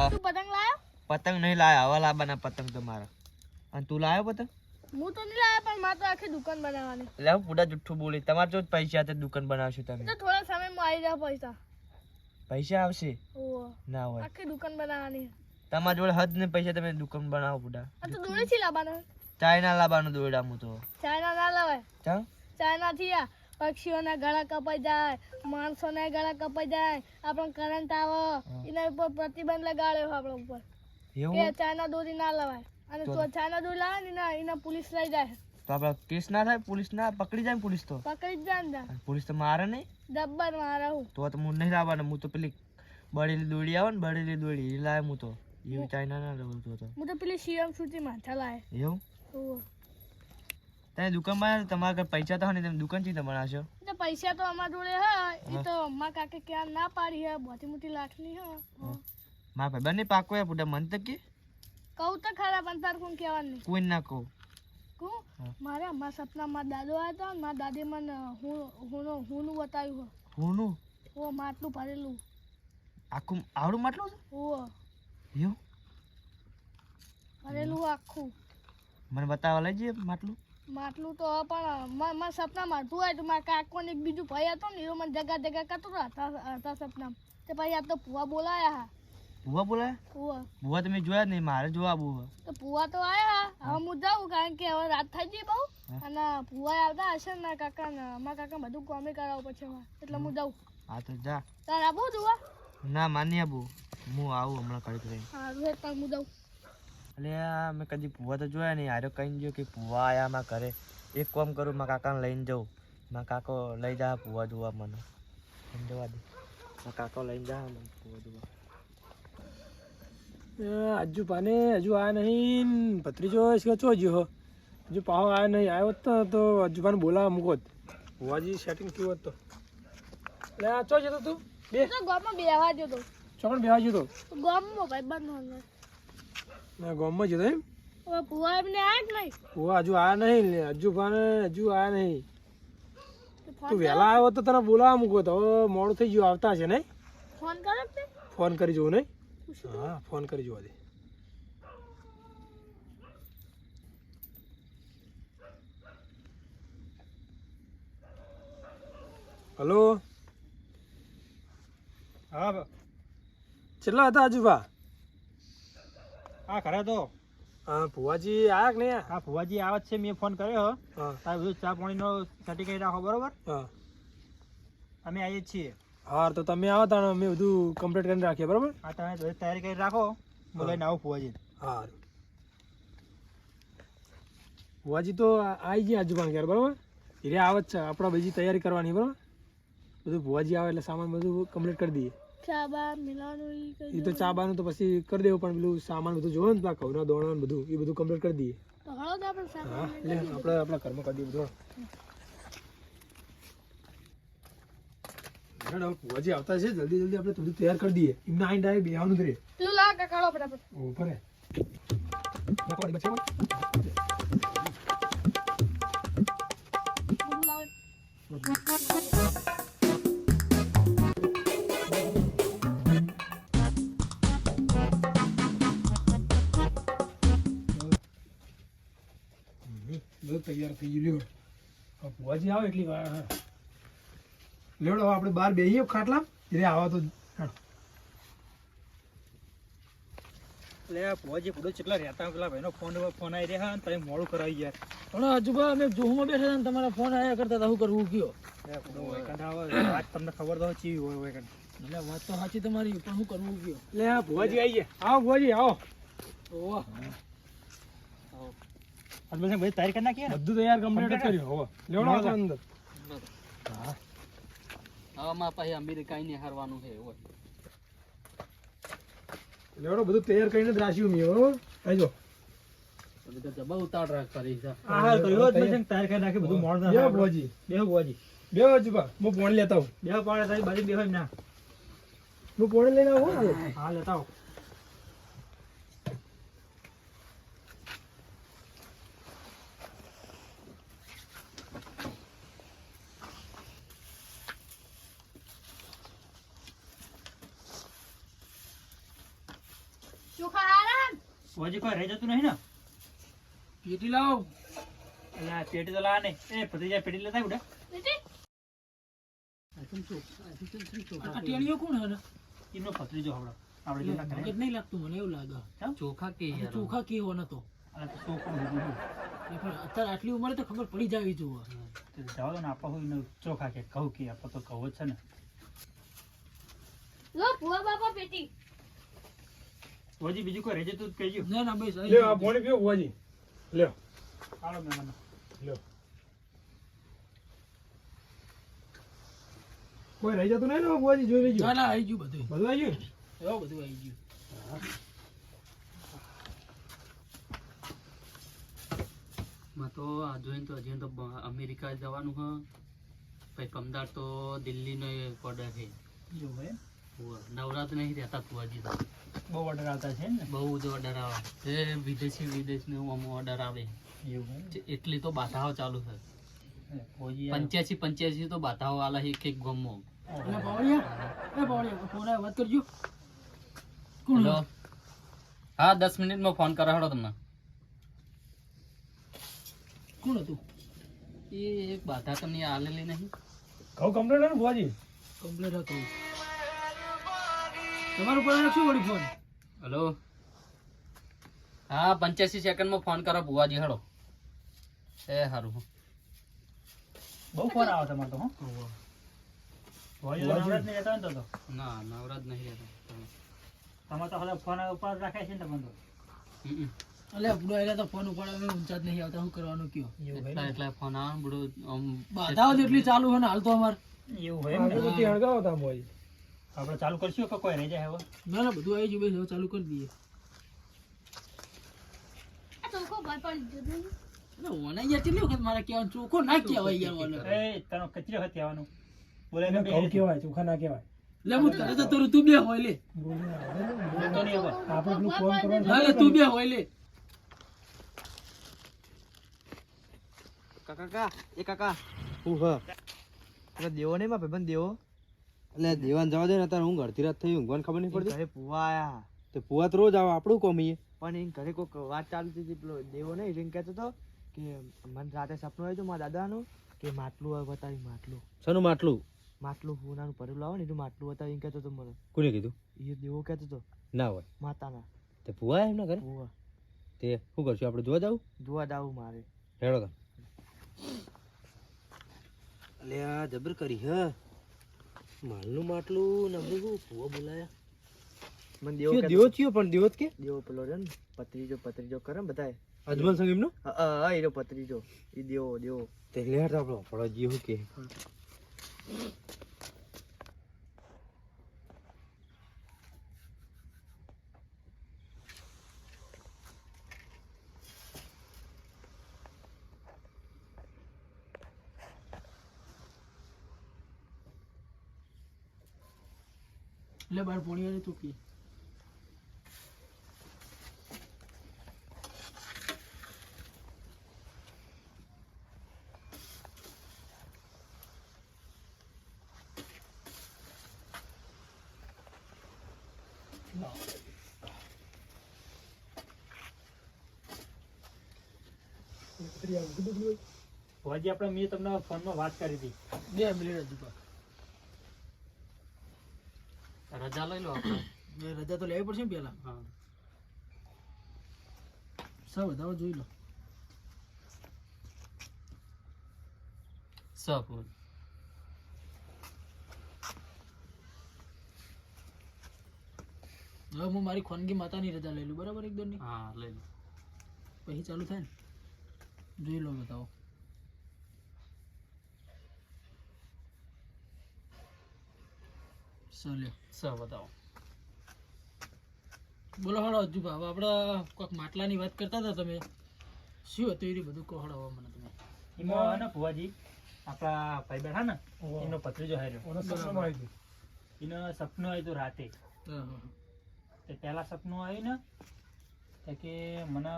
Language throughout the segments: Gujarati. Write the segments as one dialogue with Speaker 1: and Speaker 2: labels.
Speaker 1: તું પતંગ લાયો?
Speaker 2: પતંગ નહીં લાયા, હવા લાવવાના પતંગ તમારા. અને તું લાયો પતંગ?
Speaker 1: હું તો નહીં લાયો, પણ મારે તો આખી દુકાન બનાવવાની.
Speaker 2: એટલે હું પૂરા જુઠ્ઠું બોલી. તમારે જો પૈસા તો દુકાન બનાવશો તમે.
Speaker 1: તો થોડા સમયમાં આવી જાય પૈસા.
Speaker 2: પૈસા આવશે?
Speaker 1: ઓહો.
Speaker 2: ના હોય.
Speaker 1: આખી દુકાન બનાવવાની.
Speaker 2: તમારા જોડે હદ ને પૈસા તમે દુકાન બનાવો પૂરા.
Speaker 1: આ તો દોરી થી લાવવાનો.
Speaker 2: ચાઇના લાવવાનું દોરડા હું તો.
Speaker 1: ચાઇના ના લાવાય.
Speaker 2: ચા?
Speaker 1: ચાઇના થી આ પક્ષીઓના ગળા કપાઈ જાય, માણસોના ગળા કપાઈ જાય, આપણને કરંટ આવે, એના ઉપર પ્રતિબંધ લગાડ્યો આપણે ઉપર કે ચાઇના દોરી ના લવાય. અને તો ચાઇના દોરી લાવે ને એના પોલીસ લઈ જાય.
Speaker 2: તો આપણે કેસ ના થાય? પોલીસ ના પકડી જાય? પોલીસ તો
Speaker 1: પકડી જ જાય ને.
Speaker 2: પોલીસ તો મારે નહીં?
Speaker 1: ડબ્બર મારે હું
Speaker 2: તો હું નહીં લાવવાનું. હું તો પેલી બળેલી દોડી આવે ને, બળેલી દોડી એ લાવે. હું તો એવું ચાઇના ના લાવું તો.
Speaker 1: હું તો પેલી સીએમ સુધી માથા લાવે.
Speaker 2: એવું?
Speaker 1: ઓહો.
Speaker 2: તમે દુકાન બનાવો, તમારા ઘર પૈસા તો હોય ને, તમે દુકાન ચીજ બનાવશો?
Speaker 1: તો પૈસા તો અમારા જોડે હે, એ તો અમારા કાકે ક્યાં ના પાડી હે, મોટી મોટી લાખની હે.
Speaker 2: મારા ભાઈ બંને પાકો હે પૂરા. મન તો કે
Speaker 1: કહું તો ખરા, પણ તાર કોણ કહેવાનું નહીં.
Speaker 2: કોઈ ના કહું.
Speaker 1: મારે અમારા સપના મારા દાદો આવ્યા હતા, મારા દાદી મને હુંનું બતાવ્યું.
Speaker 2: હુંનું?
Speaker 1: ઓ માટલું ભરેલું
Speaker 2: આખું આવડું માટલું?
Speaker 1: ઓ
Speaker 2: એવું
Speaker 1: ભરેલું આખું.
Speaker 2: મને બતાવવા લઈ જઈએ માટલું.
Speaker 1: માટલું તો પણ મારા સપનામાં હતું હોય તો મારા કાકોને એક બીજું ભાઈ હતો ને, એ મને જગા જગા કરતો હતા સપનામાં. તે પછી આ તો ભૂવા બોલાયા હા.
Speaker 2: ભૂવા બોલાયા? ભૂવા તમે જોયા જ નહીં, મારે જોવા ભૂવા. તો
Speaker 1: ભૂવા તો આયા. હવે હું જાઉં, કારણ કે હવે રાત થઈ ગઈ બહુ, અને ભૂવા આવતા હશે ને કાકા ને અમારા કાકા બધું કોમે કરાવું પછી એટલે હું જાઉં.
Speaker 2: હા તો જા.
Speaker 1: તારે આબુ જોવા?
Speaker 2: ના માની આબુ, હું આવું હમણાં કરી કરી.
Speaker 1: સારું હે, તાર હું જાઉં.
Speaker 2: એટલે મેં કદી ભૂવા તો જોયા નહીં. આર્યો કહી ગયો કે ભૂવા આયા મારા ઘરે. એક કામ કરું, મારા કાકાને લઈને જાઉં. મારા કાકો લઈ જા ભૂવા જોવા મને. જવા દે, મારા કાકો લઈને જા મને ભૂવા જોવા.
Speaker 3: હજુ પાને હજુ આ નહીં. ભત્રીજો ચો ગયો હજુ પાહો આ નહીં આવ્યો તો હજુ પાને બોલાવા મૂકો જ. ભુવાજી સેટિંગ કેવું હતું? એટલે આ ચો જતો તું? બે
Speaker 1: ગામમાં બેહવા જતો.
Speaker 3: ચોકણ બેહવા જતો?
Speaker 1: ગામમાં ભાઈ બંધ
Speaker 3: ના ગામમાં જતો એમ?
Speaker 1: હવે ભુવા એમને આયા જ નહીં.
Speaker 3: ભુવા હજુ આ નહીં, હજુ પાને હજુ આ નહીં. તું વહેલા આવ્યો તો તને બોલાવા મૂકો તો હવે મોડું થઈ ગયું, આવતા છે નહીં?
Speaker 1: ફોન કરો તે?
Speaker 3: ફોન કરી જોવું નહીં? હા ફોન કરી જોવા દે. હલો.
Speaker 4: હા
Speaker 3: કેટલા હતા હજુ ભા?
Speaker 4: હા ખરે તો.
Speaker 3: હા ભુવાજી આયા કે નહીં?
Speaker 4: હા ભુવાજી આવે છે, મેં ફોન કર્યો.
Speaker 3: હા
Speaker 4: તારે બધું ચા પાણીનો સેટિંગ કરી રાખો, બરોબર?
Speaker 3: હા
Speaker 4: અમે આવીએ છીએ.
Speaker 3: હા તો તમે આવો તાણે અમે બધું કમ્પ્લીટ કરીને રાખીએ, બરાબર?
Speaker 4: હા તમે બધી તૈયારી કરી રાખો, હું લઈને આવું ભુવાજી.
Speaker 3: હા ભુવાજી તો આવી ગયા હજુ પણ ઘેર, બરાબર? હીરે આવે જ છે, આપણે બીજી તૈયારી કરવાની, બરાબર? બધું ભુવાજી આવે એટલે સામાન બધું કમ્પ્લીટ કરી દઈએ.
Speaker 1: ચા બા મિલાવાનું
Speaker 3: એ તો ચા બાનું તો પછી કરી દેવું, પણ પેલું સામાન બધું જોવે ને, પેલા ઘઉંના દોણા બધું એ બધું કમ્પ્લીટ કરી દઈએ.
Speaker 1: તો હળો તો આપણે સામાન
Speaker 3: હા એટલે આપણે આપણા ઘરમાં કરી દઈએ બધું. ભુવાજી આવતા છે, જલ્દી જલ્દી આપણે થોડું તૈયાર કરી દઈએ. એમને આઈને ડાયરેક્ટ બેહવાનું જ રહે.
Speaker 1: તું લા કાકાળો ફટાફટ.
Speaker 3: ઉપર હે
Speaker 1: બધું લાવે.
Speaker 3: બધું તૈયાર થઈ ગયું. લ્યો ભુવાજી આવે એટલી વાર. હા લેવડો આપણે બહાર બેહીએ ખાટલા એટલે આવા તો.
Speaker 4: એટલે ભુવાજી બધું કેટલા રહેતા, પેલા ભાઈનો ફોન આવી રહ્યા ને તમે મોડું કરાવી ગયા.
Speaker 3: પણ હજુ બા અમે જોહમાં બેઠા હતા, તમારા ફોન આવ્યા કરતા હતા, શું કરવું કયો?
Speaker 4: વાત તમને ખબર તો ચીવી હોય હોય.
Speaker 3: એટલે વાત તો સાચી તમારી, પણ શું કરવું કયો? એટલે આ ભુવાજી આવી ગયા. આવો ભુવાજી આવો. ઓહ
Speaker 4: બધી તૈયારી કરી નાખીએ ને?
Speaker 3: બધું તૈયાર કમ્પ્લીટ કર્યું. હો લેવડો આગળ અંદર.
Speaker 2: હા હવામાં પછી અમેરિકા ને હારવાનું છે.
Speaker 3: લેવડો બધું તૈયાર કરીને જ રાખ્યું મેં. હો આવજો.
Speaker 2: જબા ઉતાવળ રાખ કરી છે.
Speaker 4: હા તો એવો જ મેં તૈયાર કરી નાખી, બધું મોડ ના
Speaker 3: બેહો ભુવાજી,
Speaker 4: બેહો ભુવાજી,
Speaker 3: બેહો હજુ બા. હું પોણી લેતા આવું.
Speaker 4: બેહો પાડે તારી બાજુ બેહો એમ ના.
Speaker 3: હું પોણી લઈને આવું.
Speaker 4: હા લેતા આવો. હજી કોઈ રહી જતું નહીં ને?
Speaker 3: પેટી લાવો.
Speaker 4: એટલે આ પેટી તો લાવે નહીં. એ ભત્રીજા પેટી લેતા આવ બેટા.
Speaker 3: આ ટેણીઓ કોણ હે ને?
Speaker 4: એમનો ભત્રીજો હવડો. આપણે જેટલા ઘરે.
Speaker 3: મગજ નહીં લાગતું મને એવું લાગે.
Speaker 2: ચોખા કે
Speaker 3: આ ચોખા કેવો નતો.
Speaker 4: આ તો છોકરું લીધું.
Speaker 3: એ પણ અત્યારે આટલી ઉંમરે તો ખબર પડી જાવી જોઈએ.
Speaker 4: તો જવા દો ને, આપવા હોય ને ચોખા કે કહું કે આપવા તો કહું જ છે ને.
Speaker 1: લો ભુવા બાપા પેટી.
Speaker 4: હજી બીજું કોઈ રહી જતું જ કહેજો.
Speaker 3: ના ના બસ
Speaker 5: લ્યો આ પાણી પીવો બુઆજી. લ્યો
Speaker 4: હાલો મહેમાનો.
Speaker 5: લ્યો. કોઈ રહી જતું નહીં ને બુઆજી, જોઈ લેજો.
Speaker 3: ના ના આવી ગયું બધું.
Speaker 5: બધું આવી ગયું?
Speaker 3: એવું બધું આવી ગયું.
Speaker 6: માં તો આ જોઈને તો હજી તો અમેરિકા જવાનું હ પછી કમદાર તો દિલ્હીનો ઓર્ડર છે.
Speaker 4: એવું હોય એમ?
Speaker 6: નવરાત્ર નહીં રહેતા ફુવાજી તો
Speaker 4: બહુ ઓર્ડર આવતા છે ને?
Speaker 6: બહુ જ ઓર્ડર આવે એ વિદેશને ઓર્ડર આવે
Speaker 4: એવું હોય એમ?
Speaker 6: એટલી તો બાધાઓ ચાલુ છે.
Speaker 4: ફોજી આ-
Speaker 6: 85 તો બાધાઓ આલે એક એક ગામમાં.
Speaker 3: એટલે બાવળિયા, એ બાવળિયા ફોન આવ્યો, વાત કરજો. કોણ
Speaker 6: હેલો, હા 10 મિનિટમાં ફોન કરે હળો તમને.
Speaker 3: કોણ હતું?
Speaker 6: એ એક બાધા તમને આલેલી નહીં.
Speaker 5: ઘઉં કમ્પ્લીટ ને બુઆજી?
Speaker 3: કમ્પ્લેટ હતું. તમારું પર શું વળી ફોન?
Speaker 6: હેલો, હા 85 સેકન્ડમાં ફોન કરો ભુવાજી હળો. એ સારું.
Speaker 4: બહુ ફોન આવે તમારે તો હો. ફોજી તો નવરાત નહીં રહેતા હોય ને તો.
Speaker 6: ના નવરાત નહીં રહેતા.
Speaker 4: તમારે તો હવે ફોન ઉપર જ રાખે છે ને તમને તો.
Speaker 3: અલ્યા બુડો એટલે તો ફોન ઉપાડવા મેં ઊંચા જ નહીં આવતા, શું કરવાનું કયો?
Speaker 4: એવું હોય
Speaker 6: એટલા
Speaker 4: ને?
Speaker 6: એટલા ફોન આવે ને બધું આમ
Speaker 3: બાધાઓ જ એટલી ચાલુ છે ને હાલ તો અમારે.
Speaker 4: એવું હોય એમ ને?
Speaker 5: આગળ તો ત્યાં હળગાવો તા બુઆજી.
Speaker 4: આપણે ચાલુ કરશું કે કોઈ રહી જાય હવે?
Speaker 3: ના ના બધું આવી ગયું, બસ હવે ચાલુ કરી દઈએ.
Speaker 1: આ ચોખ્ખો ભાઈ પડી જતો.
Speaker 3: એટલે ઓને યાર કેટલી વખત મારે કહેવાનું, ચોખ્ખો ના કહેવાય યાર ઓને.
Speaker 4: એ તને કચરી વખત આવવાનું બોલે
Speaker 5: એને
Speaker 4: કે
Speaker 5: ઘઉં કહેવાય, ચોખા ના કહેવાય.
Speaker 3: લે હું કરે તો તારું તું બે હોય લે.
Speaker 5: બોલને આવડે ને?
Speaker 4: બોલતો નહીં હવે.
Speaker 5: આપણે પેલું ફોન કરવાનું
Speaker 3: ના લે તું બે હોય લે.
Speaker 2: કાકા એ કાકા હું હ એટલે દેવો નહીં માં ભાઈબંધ દેવો.
Speaker 7: એટલે દેવાન જવા દે ને અત્યારે ઊંઘ અડધી રાત થઈ ઊંઘવાની ખબર નહીં
Speaker 2: ઈ
Speaker 7: પડતી.
Speaker 2: ઘરે ભૂવા આયા
Speaker 7: તો પુઆ તો રોજ આવે, આપણું કોમ ઈએ.
Speaker 2: પણ એ ઘરે કોઈક વાત ચાલતી હતી. પેલો દેવો નહીં રીંગ કહેતો હતો કે મને રાતે સપનું આવ્યું હતું મારા દાદાનું કે માટલું આવે બતાવી. માટલું
Speaker 7: શાનું માટલું?
Speaker 2: માટલું હોનાનું ભરેલું આવે ને એનું માટલું બતાવી એમ કહેતો હતો મને.
Speaker 7: કોને કીધું?
Speaker 2: એ દેવો કહેતો હતો
Speaker 7: ના હોય.
Speaker 2: માતાના.
Speaker 7: તે પુઆ એમના ઘરે
Speaker 2: ભૂવા
Speaker 7: તે શું કરશું આપણે જોવા જાવ?
Speaker 2: જોવા જાવું મારે.
Speaker 7: હેડો તા. અલે આ જબર કરી હ માલનું માટલું ને આપણે શું પુઆ બોલાયા?
Speaker 2: મને દેવો
Speaker 7: કયો
Speaker 2: કહેતો
Speaker 7: દેવો
Speaker 2: હતો.
Speaker 7: થયો? પણ દેવો જ કે
Speaker 2: દેવો પેલો રહ્યો ને પત્રીજો કરે ને બતાય.
Speaker 7: અજમલ સંગ એમનો?
Speaker 2: એ રહ્યો પત્રીજો. એ દેવો
Speaker 7: તે લેટ આપણો ફળો જીવ કે
Speaker 3: લે બાર પોણી વાળી તું પી.
Speaker 4: ફોજી આપણે મેં તમને ફોનમાં વાત કરી હતી.
Speaker 3: 2 મિનિટ હજુ પા.
Speaker 6: રજા લઈ લો આપણે.
Speaker 3: રજા તો લેવી પડશે ને પેલા.
Speaker 6: હા
Speaker 3: સૌ વધાવો જોઈ લો.
Speaker 6: સપોઝ
Speaker 3: હવે હું મારી ખોનગી માતાની રજા લઈ લઉં, બરાબર? એક દોરની
Speaker 6: હા લઈ લો.
Speaker 3: પછી ચાલુ થાય ને જોઈ લો. બતાવો. ચાલ્યો.
Speaker 6: બતાવો.
Speaker 3: બોલો હળો હજુ હવે આપણે કોઈક માટલાની વાત કરતા હતા તમે. શું હતું એ બધું કહો હળો હવે મને તમે.
Speaker 4: એમાં હે ને ફુવાજી આપણા ભાઈ બેઠા ને એમનો ભત્રીજો હાર્યો.
Speaker 5: ઓનો સસરાનું આવ્યું હતું.
Speaker 4: એનો સપનું આવ્યું હતું રાતે.
Speaker 3: હા, હા.
Speaker 4: તે પહેલા સપનું આવ્યું ને તો કે મને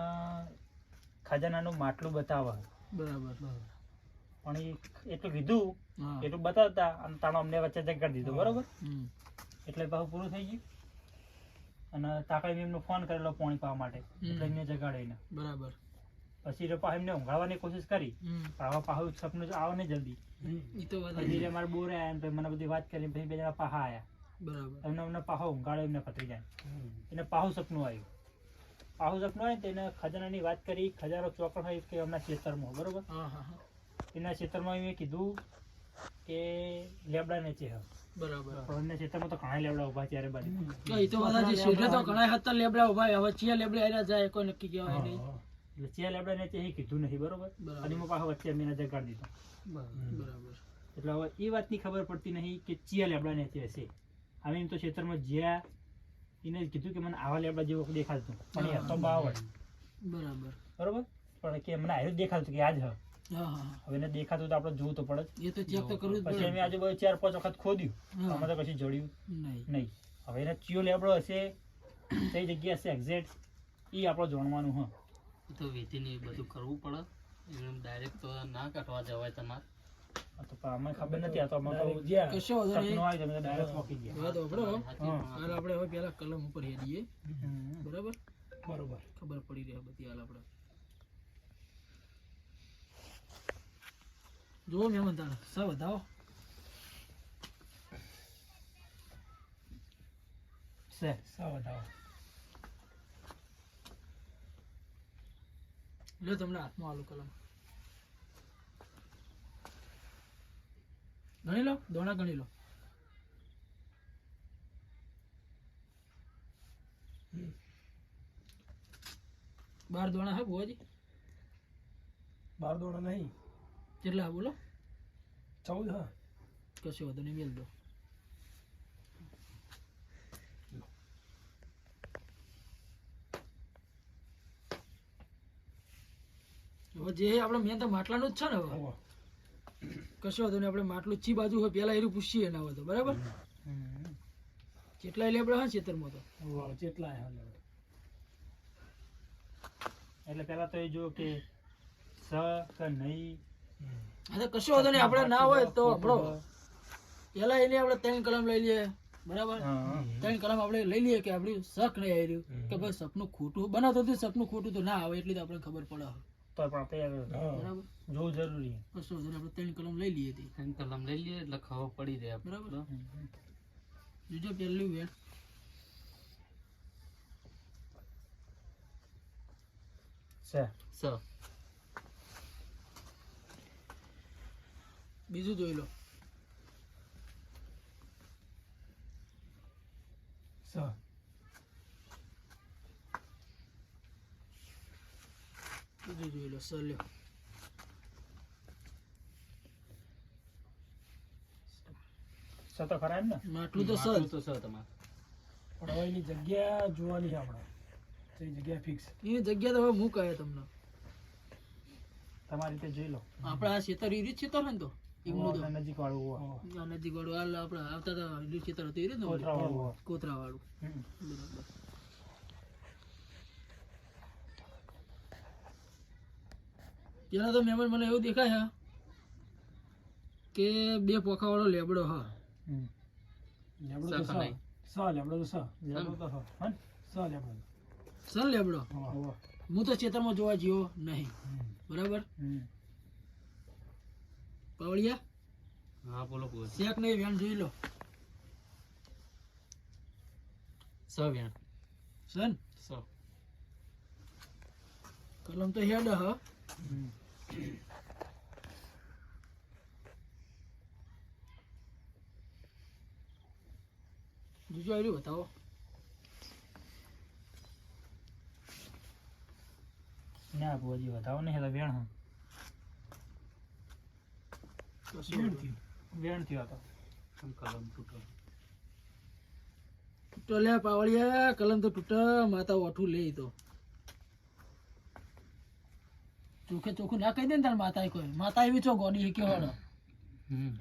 Speaker 4: ખજાનાનું માટલું બતાવે.
Speaker 3: બરાબર.
Speaker 4: પણ એ એટલું કીધું
Speaker 3: હા.
Speaker 4: એટલું બતાવતા અને તાણો અમને વચ્ચે જગ કરી દીધું. બરોબર?
Speaker 3: હમ.
Speaker 4: એટલે બહુ પૂરું થઈ ગયું. અને તાકાઈ મેમને ફોન કરેલો પાણી પાવા માટે એટલે એમને જગાડીને
Speaker 6: બરાબર.
Speaker 4: પછી એ પાછું એમને ઊંઘાડવાની કોશિશ કરી પણ આવા પાછું સપનું જ આવે ને જલ્દી.
Speaker 6: ઈ તો વાત
Speaker 4: પછી અમારે બોર આવ્યા ને પછી મને બધી વાત કરી પછી બે જણા પાહા આવ્યા
Speaker 6: બરાબર.
Speaker 4: એમને પાહો ઊંઘાડો એમને પતરી જાય એને પાહું સપનું આવ્યું. પાહું સપનું આવ્યું તેને ખજાનાની વાત કરી. ખજાનો ચોકડ હોય કે એમના ખેતરમાં બરોબર.
Speaker 6: હા હા હા
Speaker 4: એના ખેતરમાં મેં કીધું કે લેબડા નીચે હ
Speaker 6: બરાબર.
Speaker 4: પણ એમના ખેતરમાં તો ઘણા લેબડા ઉભા ત્યારે બાજુ
Speaker 6: ઈ તો વાત સાચી. શેઠે તો ઘણા હતા લેબડા ઉભા. હવે ચિયા લેબડા આયા જાય કોઈ નક્કી કહેવાય નહીં.
Speaker 4: એટલે ચિયા લેબડા નીચે એ કીધું નહીં બરોબર.
Speaker 6: બરાબર.
Speaker 4: અને એમાં પાછો વચ્ચે અમીને જગાડી દીધો.
Speaker 6: બરાબર.
Speaker 4: એટલે હવે એ વાતની ખબર પડતી નહીં કે ચિયા લેબડા નીચે હશે. અમે એમ તો ખેતરમાં જ્યાં એને જ કીધું કે મને આવા લેબડા જેવું દેખાતું પણ એ હતો બાવળ
Speaker 6: બરાબર.
Speaker 4: બરોબર. પણ કે મને આવ્યું દેખાતું કે આજ હ
Speaker 6: હા હા
Speaker 4: હવે એને દેખાતું તો આપણે જોવું તો પડે જ.
Speaker 6: એ તો ચેક તો કરવું જ
Speaker 4: પછી
Speaker 6: પડે.
Speaker 4: અમે આજુબાજુ 4-5 વખત ખોદ્યું
Speaker 6: હા.
Speaker 4: અમે તો કશું જડ્યું
Speaker 6: નહીં.
Speaker 4: નહીં. હવે એને ચિયો લેબડો હશે કઈ જગ્યા હશે એક્ઝેક્ટ એ આપણે જાણવાનું હ.
Speaker 6: ઈ તો વિધિને બધું કરવું પડે. એમ ડાયરેક્ટ તો ના કાઢવા જવાય તમારે.
Speaker 4: આ તો પણ અમને ખબર નથી. આ તો અમે તો
Speaker 5: જ્યાં
Speaker 6: કશો વાંધો નહીં.
Speaker 4: સપનું આવ્યું તો અમે ડાયરેક્ટ મૂકી ગયા.
Speaker 6: વાત સાંભળો.
Speaker 4: હા.
Speaker 6: હાલ આપણે હવે પેલા કલમ ઉપર હેડીએ. બરાબર.
Speaker 5: બરોબર.
Speaker 6: ખબર પડી રહે બધી હાલ આપણે. જુઓ મહેમાન તારે સા વધાવો.
Speaker 4: છે
Speaker 5: સાવ વધાવો.
Speaker 6: લો તમને હાથમાં આલુ કલમ. ગણી લો દોણા ગણી લો. બાર દોણા હે બુઆજી?
Speaker 5: 12 દોણા નહીં,
Speaker 6: કેટલા હે બોલો?
Speaker 5: 14 હા.
Speaker 6: કશો વાંધો નહીં, મેલ દો. હવે જે આપણે મેન તો માટલાનું જ છે ને. હવે
Speaker 5: હોવે.
Speaker 6: કશો વાંધો નહીં, આપણે માટલું ચી બાજુ હોય પેલા એનું પૂછીએ ના હોય તો બરાબર. કેટલાય લેબડા હોય ખેતરમાં તો.
Speaker 5: હોવે, જેટલા હે હાલે.
Speaker 4: એટલે પેલા તો એ જો કે સ કે નહીં.
Speaker 6: હા તો કશો વાંધો નહીં, આપણે ના હોય તો આપણો પેલા એને આપણે 3 કલમ લઈ લઈએ બરાબર.
Speaker 4: હા.
Speaker 6: 3 કલમ આપણે લઈ લઈએ કે આપણી શક નહીં આવી રહ્યું કે ભાઈ સપનું ખોટું બનાવતો હતું, સપનું ખોટું તો ના આવે એટલી તો આપણે ખબર પડે
Speaker 4: તો પણ આપણે
Speaker 5: હા.
Speaker 6: બરાબર.
Speaker 4: જોવું જરૂરી.
Speaker 6: કશો વાંધો નહીં, આપણે 3 કલમ લઈ લઈએ હતી.
Speaker 7: 3 કલમ લઈ લઈએ એટલે ખબર પડી જાય
Speaker 6: બરાબર. બીજો પહેલું વેણ
Speaker 4: છે
Speaker 7: સ
Speaker 6: બીજું જોઈ લો.
Speaker 5: સ
Speaker 6: બીજું જોઈ લો. સ લ્યો.
Speaker 4: સ તો ખરા એમ ને.
Speaker 6: માટલું તો સ જ.
Speaker 7: તો સ તમારે
Speaker 5: પણ હવે એની જગ્યા જોવાની છે આપણે. તો એ જગ્યા ફિક્સ.
Speaker 6: એની જગ્યા તો હવે હું કહે તમને.
Speaker 4: તમારી રીતે જોઈ લો.
Speaker 6: આપણે આ ખેતર ઈ રીત ખેતર ને તો એમનું તો
Speaker 4: નજીક વાળું હોય.
Speaker 6: આ નજીક વાળું હાલ આપણે આવતા તો ઈ ખેતર હતું એ રીત ને
Speaker 4: કોથળા વાળું હોય.
Speaker 6: કોતરા વાળું.
Speaker 4: હમ.
Speaker 6: બરાબર. પેલા તો મહેમાન મને એવું દેખાય છે કે 2 પોખા વાળો લેબડો હા.
Speaker 4: હમ.
Speaker 5: લેબડો
Speaker 7: સ
Speaker 5: તો સ.
Speaker 7: ખનાઈ.
Speaker 5: સ લેબડો તો સ.
Speaker 4: લેબડો તો હા. હન?
Speaker 5: સ લેબડો.
Speaker 6: સર લેબડો
Speaker 5: હોવે.
Speaker 6: હું તો ખેતરમાં જોવા જ્યો નહીં બરાબર.
Speaker 4: હમ.
Speaker 6: પાવળિયા
Speaker 7: હા બોલો બોલો
Speaker 6: શેક નહીં વેણ જોઈ લો.
Speaker 7: સ વેણ
Speaker 6: સન
Speaker 7: સ
Speaker 6: કલમ તો હેડ હ.
Speaker 4: હમ.
Speaker 6: જોજો આવ્યું બતાવો.
Speaker 4: ના ભુવાજી વધાવો નહીં એટલે વેણ હા.
Speaker 6: કશું વાંધો નહીં.
Speaker 4: વેણ થયો હતો.
Speaker 7: કલમ તૂટો
Speaker 6: તૂટો લે પાવળિયા, કલમ તો તૂટા માતા ઓઠું લે ઈ તો. ચોખ્ખે ચોખ્ખું ના કહી દે ને તાર માતા કોઈ માતા એવી છો ગોડી હે કેવાડો.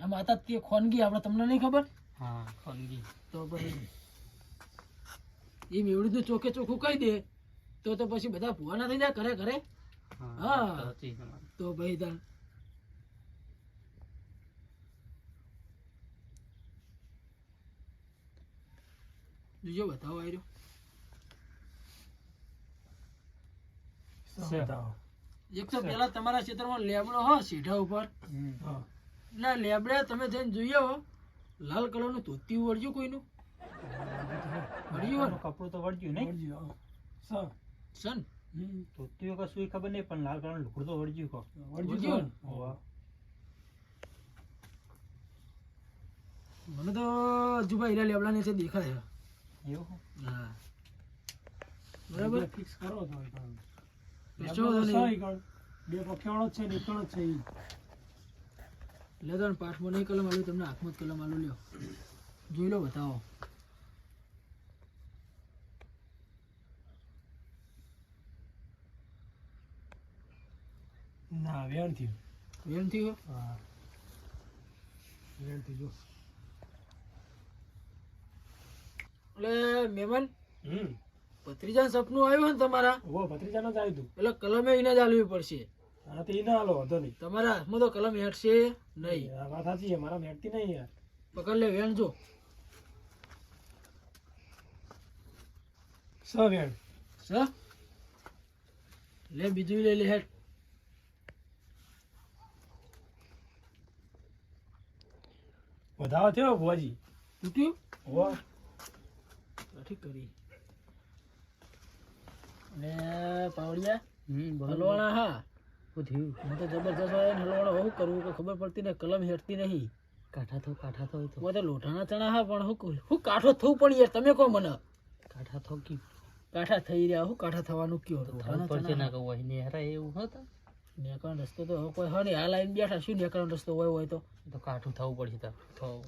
Speaker 6: આ માતા તે ખોનગી આપણે તમને નહીં ખબર
Speaker 7: હા ખનગી
Speaker 6: તો ભાઈ એમ એવડું તો ચોખ્ખે ચોખ્ખું કહી દે તો પછી બધા ભૂવા ના થઈ જાય ઘરે ઘરે. હા.
Speaker 7: સાચી તમારી.
Speaker 6: તો ભાઈ તાર જોજો બતાવો આવ્યો.
Speaker 3: બતાવો.
Speaker 5: એક તો પેલા તમારા ક્ષેત્રમાં લેબડો હો સીધા ઉપર
Speaker 3: હા.
Speaker 5: ના લેબડે તમે જઈને જોઈએ હો લાલ કલરનું ધોતી વળ્યું કોઈનું વળ્યું
Speaker 4: કપડું તો વળગ્યું નહીં
Speaker 3: વળજી, હા.
Speaker 5: સન
Speaker 4: ધોતીઓ કશું ખબર નહીં પણ લાલ કલર લુકડું તો વળગ્યું કહો
Speaker 5: વળ્યું મને તો હજુ ભાઈ લેબડા ને દેખાય છે.
Speaker 4: એવું
Speaker 5: હા બરાબર
Speaker 3: ફિક્સ કરો તો એ કામ.
Speaker 5: કશો વાંધો નહીં.
Speaker 3: સહી કર. બે પક્ષાણો જ છે ને એકણ જ છે ઈ.
Speaker 5: લે તો પાઠમાં નહીં કલમ આલ્યું તમને હાથમાં જ કલમ આલ્યું લ્યો જોઈ લો બતાવો
Speaker 3: ના વેણ થયું.
Speaker 5: એમ થયું
Speaker 3: હા વેણ થયું જો.
Speaker 5: એટલે મહેમાન
Speaker 3: હમ
Speaker 5: ભત્રીજાનું સપનું આવ્યું હોય ને તમારા
Speaker 3: ઓ ભત્રીજાનો જ આવ્યું તું.
Speaker 5: એટલે કલમે એને જ આલવી પડશે
Speaker 3: હા તો ઈ ના હાલો વાંધો નહીં.
Speaker 5: તમારા હાથમાં તો કલમ હેઠશે નહીં
Speaker 3: આ વાત સાચી છે મારા મેટતી નહીં યાર.
Speaker 5: પકડ લે વેણ જો
Speaker 3: સ વેણ.
Speaker 5: સ લે બીજું લઈ લે હેઠ
Speaker 3: વધાવો થયો ભુવાજી.
Speaker 5: તૂટ્યું
Speaker 3: ઓ
Speaker 5: ઠીક કરી અને પાવડિયા હલવાણા હા
Speaker 6: શું થયું
Speaker 5: હું તો જબરજસ્ત હોય ને હલવાણા શું કરવું કે ખબર પડતી ને કલમ હેઠતી નહીં
Speaker 6: કાઠા થો તો
Speaker 5: હું તો લોઢાના ચણા હા પણ હું કાઠો થવું પણ યાર તમે કહો મને
Speaker 6: કાઠા થો કી
Speaker 5: કાઠા થઈ રહ્યા હું કાઠા થવાનું કયો લોઢાના
Speaker 6: પડશે
Speaker 5: ચણા
Speaker 6: ના કહું હોય ને હેરા એવું હતા
Speaker 5: નેકળનો રસ્તો તો હવે કોઈ હા નહીં આ લાઈન બેઠા શું નેકળનો રસ્તો હોય તો
Speaker 6: તો કાઠું થવું પડશે તાર થવું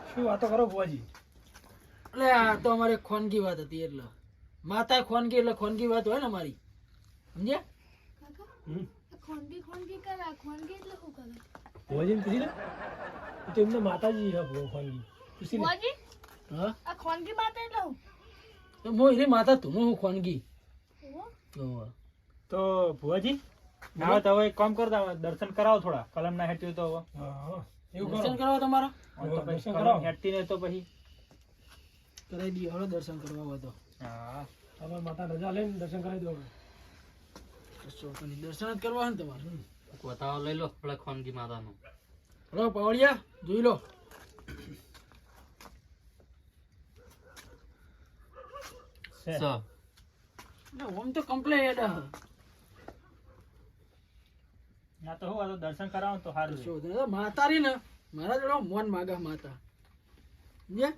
Speaker 3: શું વાતો કરો ભુવાજી.
Speaker 5: એટલે આ તો અમારે ખોનગી વાત હતી એટલે માતા ખોનગી એટલે ખોનગી વાત હોય ને અમારી સમજ્યા
Speaker 1: કાકા
Speaker 3: હમ
Speaker 1: આ ખોનગી ખોનગી કરે આ ખોનગી એટલે શું કરે
Speaker 3: ભુવાજીને પૂછી લે. એ તો એમને માતાજી છે ભગવાનજી. પૂછી લે.
Speaker 1: બુઆજી
Speaker 5: હા
Speaker 1: આ ખોનગી માતા એટલે શું
Speaker 5: તો હું એની માતા તું હું ખોનગી
Speaker 1: ઓહો.
Speaker 3: તો ભુવાજી
Speaker 4: હવે તો હવે એક કામ કરતા દર્શન કરાવો થોડા કલમ ના હેઠતી હોય તો હવે
Speaker 3: હા હા એવું
Speaker 5: દર્શન
Speaker 3: કરો.
Speaker 5: કરવા તમારા
Speaker 4: હવે તો પછી
Speaker 3: દર્શન
Speaker 4: કલમ
Speaker 3: કરાવો.
Speaker 4: હેઠતી નહીં તો પછી
Speaker 5: કરાવી દઈએ હવે દર્શન કરવા હોય તો
Speaker 4: હા
Speaker 3: તમારા માતા રજા લઈને દર્શન કરાવી દો.
Speaker 5: કશો વાંધો નહીં. દર્શન જ કરવા હોય ને તમારે
Speaker 6: બતાવો લઈ લો આપણે ખોનગી માતાનું
Speaker 5: હલો પાવડિયા જોઈ લો
Speaker 6: સ
Speaker 5: ઓમ તો કમ્પ્લેટ
Speaker 4: ના તો હું આ તો દર્શન કરાવો તો સારું
Speaker 5: માતા રી ને મારા જોડે મોન માગા માતા સમજ્યા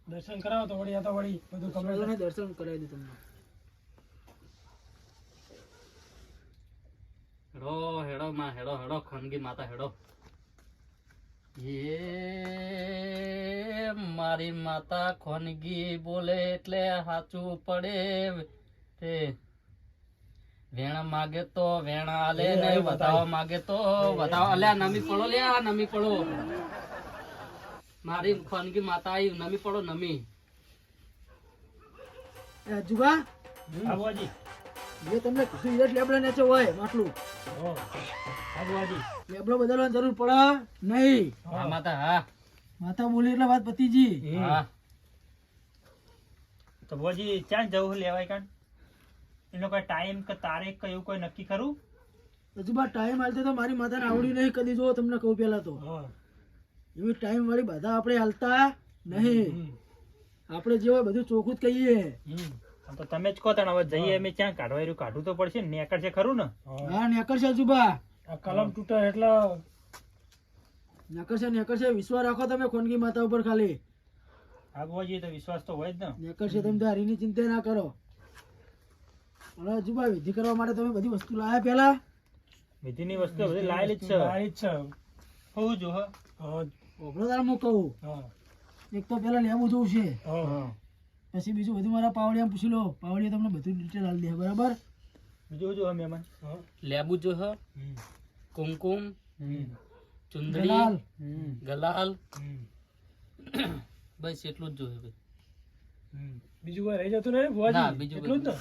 Speaker 3: દર્શન કરાવો તો વળી આ તો વળી બધું
Speaker 5: કમળાને
Speaker 3: કમ્પ્લીટ.
Speaker 5: દર્શન કરાવી દે તમને
Speaker 6: હેડો હેડો માં હેડો હેડો ખોનગી માતા હેડો એ મારી માતા ખોનગી બોલે એટલે સાચું પડે તે વેણા માગે તો વેણા આલે ને વધાવા માગે તો વધાવા અલ્યા નમી પડો લ્યા નમી પડો મારી ખોનગી માતા આવી નમી પડો નમી
Speaker 5: જુગા
Speaker 4: હા બુઆજી
Speaker 5: જે તમને કીધું એ જ લેબડા નેચે હોય માટલું
Speaker 4: હા બુઆજી
Speaker 5: લેબડો બદલવાની જરૂર પડે નહીં
Speaker 6: હા માતા હા
Speaker 5: માતા બોલી એટલે વાત પતીજી
Speaker 6: હા
Speaker 4: તો બુઆજી ક્યાં જવું લેવાય કાન એનો કોઈ ટાઈમ કે તારીખ કે એવું કોઈ નક્કી ખરું
Speaker 5: હજુ બા ટાઈમ હાલતો તો મારી માતાને આવડી નહીં કદી જો તમને કહું પેલા તો
Speaker 3: હા
Speaker 5: એવી ટાઈમ વાળી બધા આપણે હાલતા નહીં આપણે જે હોય બધું ચોખ્ખું જ કહીએ
Speaker 4: આમ તો તમે જ કહો તને હવે જઈએ અમે ક્યાં કાઢવા રહ્યું કાઢવું તો પડશે ને નેકર છે ખરું ને
Speaker 3: હા.
Speaker 5: હા નેકળશે હજુબા
Speaker 3: આ કલમ તૂટે એટલે
Speaker 5: નેકળશે વિશ્વાસ રાખો તમે ખોનગી માતા ઉપર ખાલી
Speaker 4: હા બુઆજી તો વિશ્વાસ તો હોય જ ને
Speaker 5: નેકળશે તમે તો હરીની ચિંતા ના કરો અને હજુબા વિધિ કરવા માટે તમે બધી વસ્તુ લાયા પેલા
Speaker 4: વિધિની વસ્તુ બધી લાયેલી જ છે
Speaker 3: લાઈ જ છે.
Speaker 4: હોવું જો
Speaker 3: હા
Speaker 5: ઓપડો તાર હું કહું
Speaker 3: હા
Speaker 5: એક તો પેલા લેવું જોવું છે
Speaker 3: હા
Speaker 5: પછી બીજું બધું મારા પાવડિયા પૂછી લો પાવડિયા તમને બધું ડિટેલ આલી દે બરાબર
Speaker 4: બીજું જો મહેમાન
Speaker 3: હા.
Speaker 6: લેબુ જો હ કુમકુમ ચુંદડી
Speaker 5: ગલાલ
Speaker 6: ગલાલ
Speaker 3: હમ.
Speaker 6: બસ એટલું જ જોઈએ ભાઈ
Speaker 3: બીજું કોઈ રહી જતું નહીં ભુવાજી?
Speaker 6: ના, બીજું
Speaker 3: એટલું જ ને?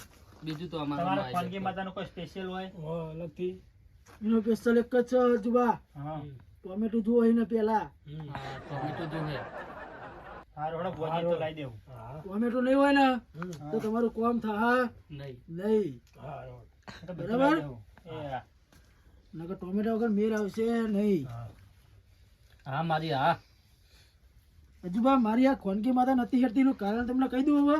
Speaker 6: બીજું તો
Speaker 4: તમારા
Speaker 6: અમારા
Speaker 4: ખાનગી માતાનું કોઈ સ્પેશિયલ હોય
Speaker 3: હા, અલગથી
Speaker 5: એનો સ્પેશિયલ એક જ છે હજુબા
Speaker 4: હા
Speaker 5: ટોમેટો જુઓ એને પેલા
Speaker 3: હમ.
Speaker 6: ટોમેટો જો હે
Speaker 4: હારું હેડો ભુવાજી તો લાવી દેવું.
Speaker 3: હા
Speaker 5: ટોમેટો નહીં હોય ને તો તમારું કોમ થાય
Speaker 6: નહીં
Speaker 5: નહીં.
Speaker 3: હા
Speaker 4: તો બધું
Speaker 5: બરાબર.
Speaker 4: લાવી દેવું. એ હા.
Speaker 5: નકર ટોમેટા વગર મેર આવશે નહીં.
Speaker 6: હા મારી હા
Speaker 5: હજુ બા મારી આ ખોનકી માતા નથી હેરતી નું કારણ તમને કહી દઉં હવે.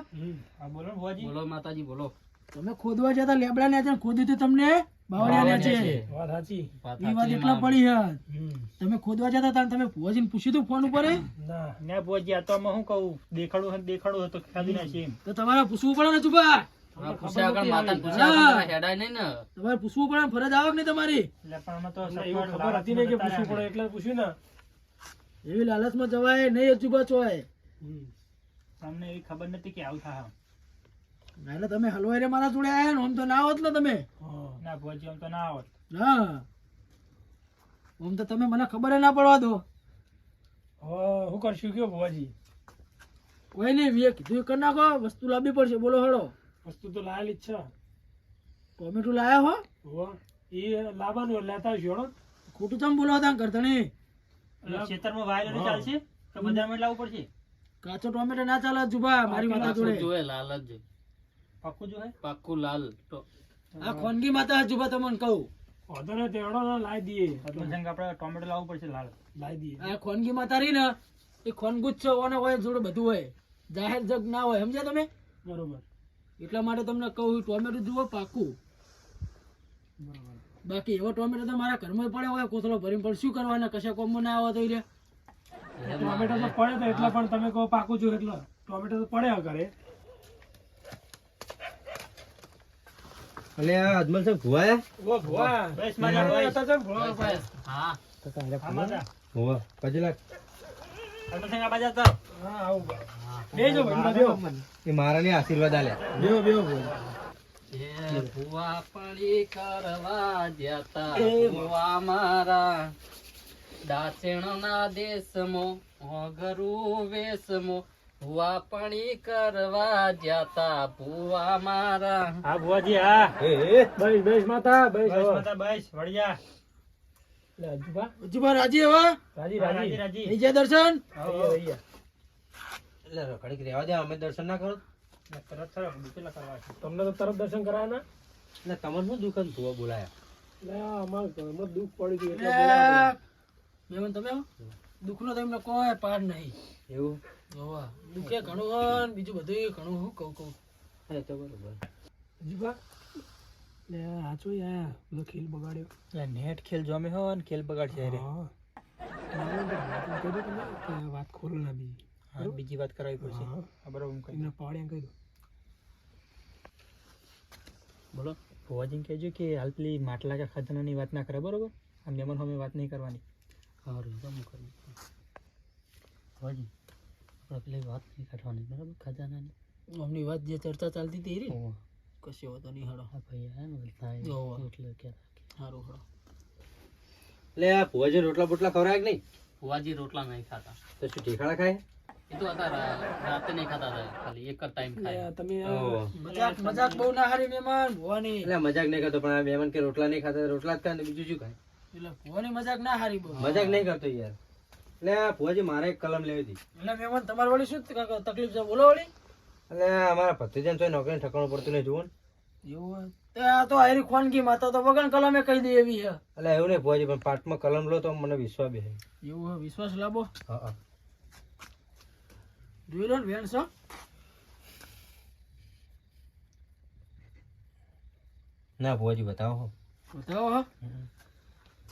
Speaker 4: હા બોલો ને ભુવાજી.
Speaker 6: બોલો માતાજી બોલો
Speaker 5: તમે ખોદવા જતા લેબડા ને છે ખોદી તો તમને બાવળિયા ને છે.
Speaker 3: વાત સાચી
Speaker 6: વાત
Speaker 5: એ વાત
Speaker 6: સાચી
Speaker 5: એટલા
Speaker 6: માં.
Speaker 5: પડી હે.
Speaker 3: હમ.
Speaker 5: તમે ખોદવા જતા હતા ને તમે ભુવાજીને પૂછ્યું તું ફોન ઉપર
Speaker 3: ના
Speaker 4: ને ભુવાજી આ તો આમાં શું કહું દેખાડું તો ખાધી નાખી એમ.
Speaker 5: તો તમારે પૂછવું પડે ને ચુપા.
Speaker 6: હા, પૂછ્યા વગર માતાને પૂછ્યા વગર તમે હેડાય નહીં ને.
Speaker 5: તમારે પૂછવું પડે ને ફરજ આવે કે નહીં તમારી.
Speaker 4: એટલે પણ આમાં તો
Speaker 3: અમને એવું ખબર હતી નહીં કે પૂછવું પડે એટલે પૂછ્યું ને
Speaker 5: એવી લાલચમાં જવાય નહીં ચુપા ચોય.
Speaker 3: હમ.
Speaker 4: તમને એવી ખબર નથી કે આવું થાય.
Speaker 5: એટલે તમે હલવાઈ રે મારા જોડે આયા ને આમ તો ના આવત ને તમે.
Speaker 3: હા
Speaker 4: ના ભુવાજી આમ તો ના આવત.
Speaker 5: હા આમ તો તમે મને ખબર ના પડવા દો.
Speaker 3: હવે શું કરશું કયો ભુવાજી
Speaker 5: કોઈ નહીં વીએ કીધું એ કરી નાખો. વસ્તુ લાવવી પડશે. બોલો હળો.
Speaker 3: વસ્તુ તો લાયેલી જ છે
Speaker 5: ટોમેટો લાયા હો.
Speaker 3: હોવે. એ લાવવાનું લેતા આવશું હેડો.
Speaker 5: ખોટું તમે બોલાવતા કરતણી.
Speaker 4: એટલે ખેતરમાં વાયેલું ચાલશે કે બજારમાં લાવવું પડશે?
Speaker 5: કાચો ટોમેટો ના ચાલે જુબા મારી માતા
Speaker 6: પાક્કું
Speaker 5: જોડે.
Speaker 6: જોવે લાલ જ
Speaker 4: પાક્કું જો હે.
Speaker 6: પાક્કું લાલ તો
Speaker 5: આ ખોનગી માતા જુબા તમને કહું.
Speaker 3: વાંધો નહીં તેડો ને લાવી દઈએ
Speaker 4: પદ્મસંગ આપણે ટોમેટો લાવવું પડશે લાલ.
Speaker 3: લાવી દઈએ
Speaker 5: આ ખોનગી માતા રહી ને એ ખોનગુજ છે. ઓને હોય જોડે બધું હોય. જાહેર જગ ના હોય. સમજ્યા તમે?
Speaker 3: બરોબર
Speaker 5: એટલા માટે તમને કહું ટોમેટો જુઓ પાકું.
Speaker 3: બરોબર
Speaker 5: બાકી એવો ટોમેટો તો મારા ઘરમાં પડે હોય કોથળો ભરીને પણ શું કરવાના કશા કોમમાં ના આવે તો ઈ રે.
Speaker 3: ટોમેટો તો પડે તો એટલા પણ તમે કહો પાકું છું એટલે ટોમેટો તો પડે ઘરે
Speaker 2: એટલે આ અજમલ સાહેબ ભુવા
Speaker 3: ઓ ભુવા
Speaker 4: બસ મારા ભાઈ.
Speaker 3: હતા છે ભુવા ભાઈ.
Speaker 6: હા
Speaker 4: હા માતા.
Speaker 2: ભુવા પછી લાગ
Speaker 4: પદ્મસંગ આ બાજુ આવો.
Speaker 3: હા આવું બેજો ભાઈ બેજો
Speaker 2: એ મારા ને આશીર્વાદ આલ્યા
Speaker 5: બેહો બેહો બેહો.
Speaker 6: એ ભુવા પડી કરવા જતા ભુવા મારા દાચણના દેશમાં હોગરું વેશમાં ભુવા પડી કરવા જતા ભુવા મારા
Speaker 4: હા ભુવાજી હા.
Speaker 3: બેસ બેસ માતા બેસ
Speaker 4: બસ
Speaker 3: હવે.
Speaker 4: માતા બસ વળિયા.
Speaker 3: લે અજુબા
Speaker 5: હજુબા રાજી હવે
Speaker 3: રાજી
Speaker 4: રાજી
Speaker 3: રાજી
Speaker 4: રાજી.
Speaker 5: થઈ જાય દર્શન.
Speaker 3: રહીએ.
Speaker 2: એટલે રખડી રહેવા દે અમે દર્શન ના કરો
Speaker 4: તરત તરત બીજેલા કરવા છે.
Speaker 3: તમને તો તરત દર્શન કરાયા
Speaker 2: એટલે તમારે શું દુકાન ભુવા બોલાયા
Speaker 3: ને અમારે ઘરમાં દુઃખ પડ્યું હતું એટલે
Speaker 5: લે,
Speaker 3: બોલાવ્યા.
Speaker 5: મહેમાન તમે આવો? દુઃખનો તો એમને કોઈ પાર નહીં.
Speaker 2: એવું
Speaker 5: હોવા. દુઃખે ઘણું હોય ને બીજું બધું ઘણું હું કહું.
Speaker 2: હા તો બરોબર
Speaker 3: અજુબા લે હાચો યાર બધો ખેલ બગાડ્યો
Speaker 4: એટલે નેટ ખેલ જોમે હો ને ખેલ બગાડશે રે.
Speaker 3: હા કહી દો તમે કે વાત ખોલો ના બીજી
Speaker 4: હા બીજી વાત કરાવી પડશે.
Speaker 3: હા.
Speaker 4: હા બરોબર હું કહી
Speaker 3: એમને પાડ્યા કહી દો
Speaker 4: બોલો ભુવાજીને કહેજો કે હાલ પેલી માટલા કે ખજાનાની વાત ના કરે બરોબર. આ મહેમાન સામે વાત નહીં કરવાની.
Speaker 6: સારું તો હું કરું ભુવાજી આપણે પેલી વાત નહીં કાઢવાની બરાબર ખજાનાની.
Speaker 5: અમની વાત જે ચર્ચા ચાલતી હતી રે
Speaker 6: ઓહો.
Speaker 5: કશી હોતો નહીં હળો.
Speaker 6: આ ભાઈ આયા ને વલસાડ
Speaker 5: ઓહો.
Speaker 6: એટલે કે
Speaker 5: સારું હળો.
Speaker 2: એટલે આ ભુવાજી રોટલા બોટલા ખવડાય કે નહીં
Speaker 6: ભુવાજી રોટલા નહીં ખાતા.
Speaker 2: તો શું ઠેકાણા ખાય
Speaker 6: એ તો અત્યારે રાતે નહીં ખાતા હતા. ખાલી એક જ ટાઈમ ખાય.
Speaker 3: તમે
Speaker 2: ઓહો.
Speaker 5: મજાક મજાક બહુ ના હારી મહેમાન ભુવાની.
Speaker 2: એટલે મજાક નહીં કરતો પણ આ મહેમાન કે રોટલા નહીં ખાતા રોટલા જ ખાય ને બીજું શું ખાય
Speaker 5: એટલે ભુવાની મજાક ના હારી બહુ.
Speaker 2: મજાક નહીં કરતો યાર એટલે આ ભુવાજી મારે એક કલમ લેવી હતી
Speaker 5: એટલે મહેમાન તમારે વળી શું તકલીફ છે બોલો વળી.
Speaker 2: એટલે અમારા ભત્રીજાને તો નોકરી ઠકાણું પડતું નહીં જુઓ ને
Speaker 5: એવું હોય તે આ તો હારી ખોનગી માતા તો વગર કલમે કહી દે એવી છે.
Speaker 2: એટલે એવું નહીં ભુવાજી પણ પાઠમાં કલમ લો તો મને વિશ્વાસ બે
Speaker 5: એવું હોય વિશ્વાસ લાવો.
Speaker 2: હા હા
Speaker 5: જોઈ લો ને વેણ છો.
Speaker 2: ના ભુવાજી બતાવો હો.
Speaker 5: બતાવો હો.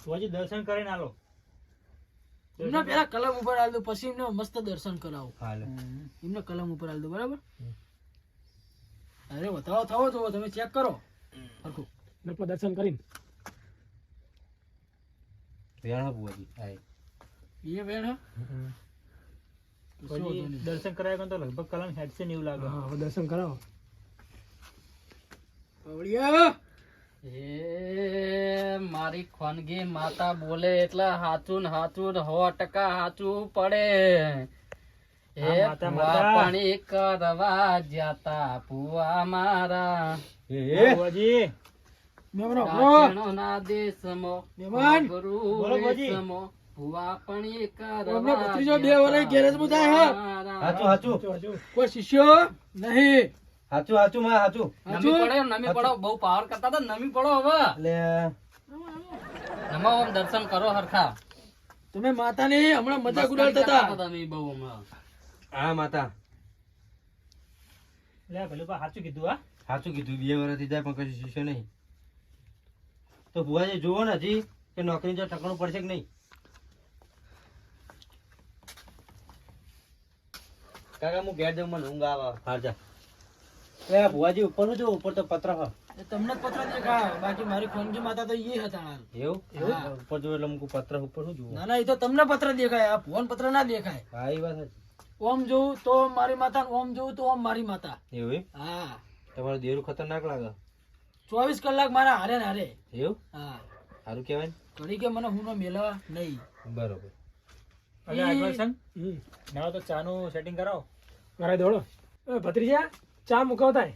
Speaker 4: ભુવાજી દર્શન કરીને આલો.
Speaker 5: એમને પેલા કલમ ઉપર આલ દો પછી એમને મસ્ત દર્શન કરાવો.
Speaker 2: હાલે
Speaker 5: એમને કલમ ઉપર આલ દો બરાબર. અરે બતાવો થવો જોવો તમે ચેક કરો હરખું.
Speaker 3: નકમાં દર્શન કરીને
Speaker 2: વેણ હો ભુવાજી હા
Speaker 5: એ વેણ હે?
Speaker 4: ભુવાજી દર્શન કરાવ્યા તો લગભગ કલમ હેડશે ને એવું લાગે.
Speaker 3: હા હવે દર્શન કરાવો
Speaker 5: પાવડિયા.
Speaker 6: એ મારી ખોનગી માતા બોલે એટલે હાચું ને હાચું 100% હાચું પડે. એ
Speaker 4: હા, માતા,
Speaker 6: ભુવા
Speaker 4: માતા.
Speaker 6: પાણી કરવા જતા ભુવા મારા
Speaker 4: ભુવાજી
Speaker 5: મેમરો હો.
Speaker 6: દાચણોના દેશમાં
Speaker 5: મહેમાન.
Speaker 6: હોગરું
Speaker 4: બોલો, ભુવાજી.
Speaker 6: વેશમાં ભુવા પણ એક
Speaker 5: અમને ભત્રીજો 2 વર્ષ ગેરેજમાં જાય હે.
Speaker 2: હાચું હાચું
Speaker 5: કોઈ શિષ્યો નહીં.
Speaker 2: હાચું હાચું માં હાચું.
Speaker 6: નમી પડો બહુ પાવર કરતા હતા, નમી પડો હવે.
Speaker 2: એટલે
Speaker 6: નમો ઓમ દર્શન કરો હરખા.
Speaker 5: તમે માતાની હમણાં મજાક ઉડાડતા હતા.
Speaker 6: તમે બહુ હમણાં.
Speaker 2: હા માતા
Speaker 4: લે ભલું બા સાચું કીધું હા.
Speaker 2: સાચું કીધું 2 વર્ષથી જાય પણ કશું શીખ્યો નહીં. તો ભુવાજી જુઓ ને હજી કે નોકરી જો ઠકણું પડશે કે નહીં. કાકા હું ઘેર જાઉં, મને ઊંઘ આવે. હાર જા. એ આ ભુવાજી ઉપર નું જો, ઉપર તો પત્ર હ.
Speaker 5: એ તમને જ પત્ર દેખાય, બાકી મારી ખોનગી માતા તો ઈ હતા હાલ.
Speaker 2: એવું
Speaker 5: હા.
Speaker 2: ઉપર જો એટલે મુકું પત્ર ઉપર શું જોવું.
Speaker 5: ના ના, એ તો તમને પત્ર દેખાય, આ ફોન પત્ર ના દેખાય.
Speaker 2: હા એ વાત સાચી.
Speaker 5: ઓમ જોઉં તો મારી માતા, ઓમ જોઉં તો ઓમ મારી માતા.
Speaker 2: એવું એમ?
Speaker 5: હા,
Speaker 2: તમારું દેરું ખતરનાક લાગે.
Speaker 5: 24 કલાક મારા હારે ને હારે.
Speaker 2: એવું
Speaker 5: હા,
Speaker 2: સારું કહેવાય ને.
Speaker 5: ઘડી કે મને હું મેળવા નહીં.
Speaker 2: બરોબર.
Speaker 4: હવે આગળ સંગ ના તો ચાનું સેટિંગ કરાવો.
Speaker 3: મારે દોડો. એ ભત્રીજા ચા મુકાવતા હે.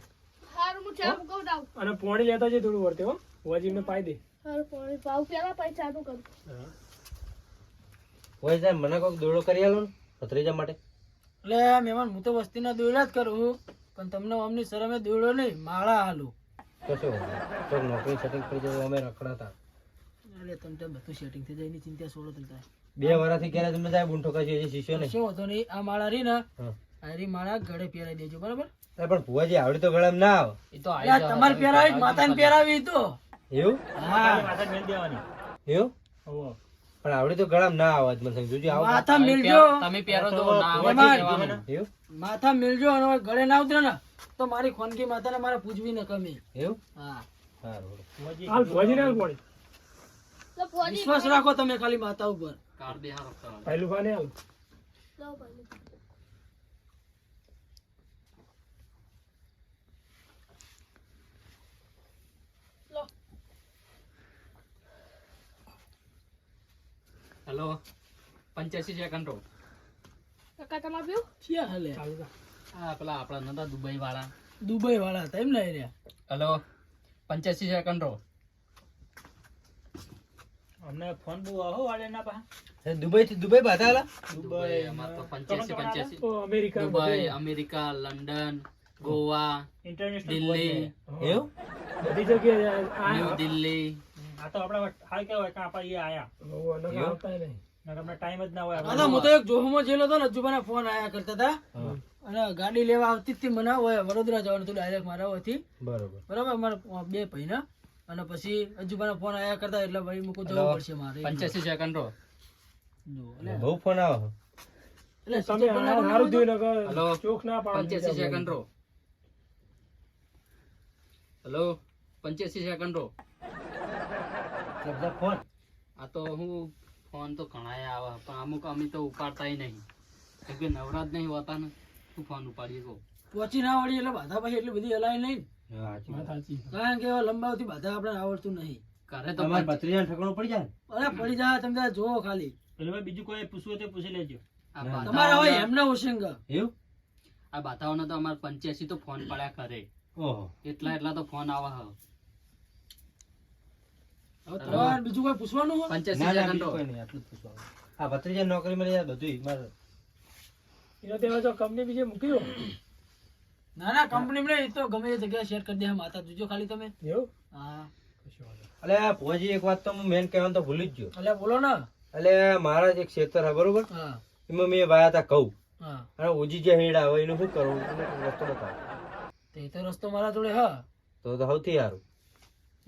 Speaker 1: હારું હું ચા મુકાવું દાવ.
Speaker 3: અને પાણી લેતા છે થોડું વર્તે હો. ભુવાજી ને પાઈ દે.
Speaker 1: હારું પાણી પાવ પેલા પછી ચાનું કરું.
Speaker 2: હોય સાહેબ મને કોઈક દોડો કરી આલો ને ભત્રીજા માટે.
Speaker 5: એટલે મહેમાન, હું તો વસ્તીના દોયડા જ કરું, પણ તમને અમની શરમે દોયડો નહીં, માળા હાલું.
Speaker 2: કશો તો નોકરી સેટિંગ કરી જાય અમે રખડાતા.
Speaker 5: એટલે તમને બધું સેટિંગ થઈ જાય, એની ચિંતા છોડો તમે.
Speaker 2: 2 વર્ષથી ક્યારે તમે જાય બુંઠો કશી હજી શીખ્યો નહીં.
Speaker 5: શું હતો નહીં, આ માળા રહી ને,
Speaker 2: હા.
Speaker 5: આ રી માળા ગળે પહેરાવી દેજો, બરાબર?
Speaker 2: અરે પણ ભુવાજી આવડી તો ગળામાં ના આવે.
Speaker 6: એ તો આવી
Speaker 5: એટલે આ તમારે પહેરાવી, માતાને પહેરાવી તો.
Speaker 2: એવું
Speaker 5: હા,
Speaker 4: માથા મેળ દેવાની.
Speaker 2: એવું
Speaker 4: હોવો.
Speaker 2: પણ આવડી તો ગળામાં ના આવે. મને સમજુજી આવો.
Speaker 5: માથા મિલજો,
Speaker 6: તમે પહેરો તો ના આવે
Speaker 5: મહેમાન.
Speaker 6: કહેવાનું.
Speaker 2: એવું
Speaker 5: માથા મિલજો, અને હવે ગળે ના ઉતરે ને તો મારી ખોનગી માતાને મારે પૂજવી ન ગમે.
Speaker 2: એવું
Speaker 5: હા,
Speaker 2: સારું.
Speaker 3: હાલ ભુવાજી ને હાલ પાણી.
Speaker 1: લો ફોજી
Speaker 5: વિશ્વાસ રાખો તમે ખાલી માતા ઉપર.
Speaker 6: કાર બે હારો કરો.
Speaker 3: પહેલું ખાને હાલ.
Speaker 1: લો ભાઈ.
Speaker 6: Hello 85 second row.
Speaker 1: કાકા તમારે પીવું?
Speaker 5: ક્યાં હાલે?
Speaker 3: ચાલુ કર.
Speaker 6: આ પેલા આપણા નતા દુબઈ વાળા.
Speaker 5: દુબઈ વાળા હતા એમ ને એ રહ્યા?
Speaker 6: Hello 85 second row.
Speaker 4: અમને ફોન બહુ આવો વાળે ના પા.
Speaker 2: દુબઈ થી દુબઈ બાધા આલા.
Speaker 6: દુબઈ અમાર તો 85
Speaker 3: ઓ America
Speaker 6: Dubai, America, London, Goa,
Speaker 4: international
Speaker 6: Delhi,
Speaker 2: એવું
Speaker 3: બધી જગ્યાએ
Speaker 6: ન્યૂ
Speaker 3: આ
Speaker 6: દિલ્હી.
Speaker 4: આ તો આપણા હાલ કેવાય કે આપણે અહીંયા આયા.
Speaker 3: નકર આવતા નહીં.
Speaker 4: નકર અમને ટાઈમ જ ના હોય.
Speaker 5: દાદા, હું તો એક જોહમાં જેલો હતો ને, અજુબાના ફોન આયા કરતા હતા, અને ગાડી લેવા આવતી જ હતી મને, હોય વડોદરા જવાનું હતું ડાયરેક્ટ મારા હોથી,
Speaker 2: બરોબર.
Speaker 5: બરાબર, અમારા 2 ભાઈના. અને પછી અજુબાના ફોન આયા કરતા, એટલે ભાઈ મૂકો જવું પડશે મારે.
Speaker 6: 85 સેકન્ડ રો.
Speaker 5: જો, એટલે
Speaker 2: બહુ ફોન આવે.
Speaker 5: એટલે
Speaker 3: તમે હારું થયું
Speaker 6: હેલો
Speaker 3: નકર ચોખ ના પાડો.
Speaker 6: 85 second row. Hello 85 second row.
Speaker 2: બધા ફોન
Speaker 6: આ તો હું ફોન તો ઘણાય આવે પણ અમુક અમે તો ઉપાડતાય નહીં, કેમ કે નવરાત નહીં હોતા ને, શું ફોન ઉપાડીએ કહો.
Speaker 5: પહોંચી ના વળી એટલે બાધા પછી એટલી બધી હલાય નહીં,
Speaker 2: હા, સાચી વાત.
Speaker 3: સાચી.
Speaker 5: કારણ કે લંબાવથી બાધા આપણે આવડતું નહીં.
Speaker 6: ઘરે તો
Speaker 2: તમારે ભત્રીજાને ઠકણું પડી જાય ને?
Speaker 5: અરે પડી જાય, તમે તાર જોવો ખાલી.
Speaker 4: પેલું ભાઈ બીજું કોઈ પૂછવું હોય તો પૂછી લેજો.
Speaker 6: આ
Speaker 5: તમારે હવે
Speaker 6: બાધાઓના-
Speaker 5: એમના હોશંગ.
Speaker 2: એવું
Speaker 6: આ બાધાઓના તો અમારે 85 તો ફોન પડ્યા કરે,
Speaker 2: ઓહો.
Speaker 6: એટલા તો ફોન આવે હવે.
Speaker 5: હવે તમારે બીજું કોઈ પૂછવાનું હોય?
Speaker 6: 85
Speaker 2: ના ના
Speaker 6: સેકન્ડ
Speaker 2: બીજું
Speaker 6: રો.
Speaker 2: કોઈ નહીં, આટલું જ પૂછવાનું. આ ભત્રીજાને નોકરી મળી જાય બધું મારે.
Speaker 3: એનો તેમાં જો કંપની બીજે મૂકી દો.
Speaker 5: ના ના, કંપની માં નહીં, એ તો ગમે તે જગ્યાએ શેર કરી દે. માતા જોજો ખાલી તમે.
Speaker 3: એવું
Speaker 5: હા,
Speaker 2: અલે આ ભુવાજી એક વાત તો હું મેન કહેવાનું તો ભૂલી જ ગયો.
Speaker 5: એટલે બોલો ને.
Speaker 2: એટલે મારા જ એક ખેતર હે બરોબર,
Speaker 5: હા
Speaker 2: એમાં મેં વાયા તા ઘઉં.
Speaker 5: હા,
Speaker 2: અને ઉજી જે હેડા હોય એનું શું કરવું એને રસ્તો બતાવો
Speaker 5: તે તો રસ્તો મારા જોડે હા.
Speaker 2: તો સૌથી સારું.